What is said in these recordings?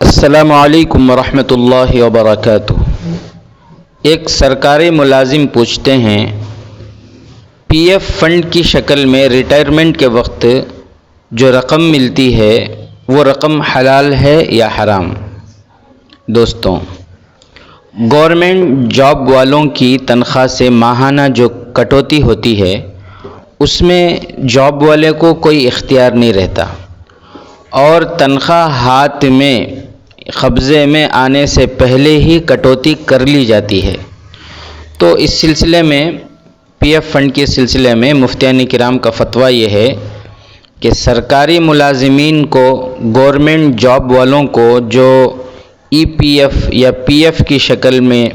السلام علیکم ورحمۃ اللہ وبرکاتہ۔ ایک سرکاری ملازم پوچھتے ہیں پی ایف فنڈ کی شکل میں ریٹائرمنٹ کے وقت جو رقم ملتی ہے وہ رقم حلال ہے یا حرام؟ دوستوں، گورنمنٹ جاب والوں کی تنخواہ سے ماہانہ جو کٹوتی ہوتی ہے اس میں جاب والے کو کوئی اختیار نہیں رہتا، اور تنخواہ ہاتھ میں قبضے میں آنے سے پہلے ہی کٹوتی کر لی جاتی ہے۔ تو اس سلسلے میں پی ایف فنڈ کے سلسلے میں مفتیان کرام کا فتویٰ یہ ہے کہ سرکاری ملازمین کو، گورنمنٹ جاب والوں کو جو ای پی ایف یا پی ایف کی شکل میں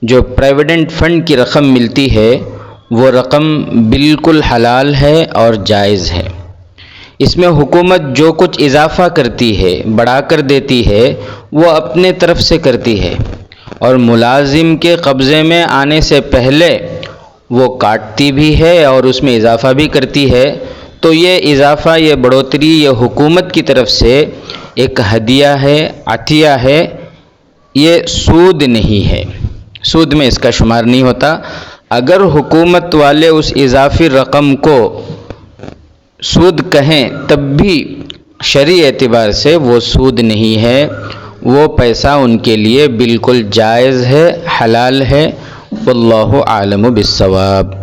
جو پروویڈنٹ فنڈ کی رقم ملتی ہے وہ رقم بالکل حلال ہے اور جائز ہے۔ اس میں حکومت جو کچھ اضافہ کرتی ہے، بڑھا کر دیتی ہے، وہ اپنے طرف سے کرتی ہے، اور ملازم کے قبضے میں آنے سے پہلے وہ کاٹتی بھی ہے اور اس میں اضافہ بھی کرتی ہے۔ تو یہ اضافہ، یہ بڑھوتری، یہ حکومت کی طرف سے ایک ہدیہ ہے، عطیہ ہے، یہ سود نہیں ہے، سود میں اس کا شمار نہیں ہوتا۔ اگر حکومت والے اس اضافی رقم کو سود کہیں تب بھی شرعی اعتبار سے وہ سود نہیں ہے، وہ پیسہ ان کے لیے بالکل جائز ہے، حلال ہے۔ واللہ اعلم بالصواب۔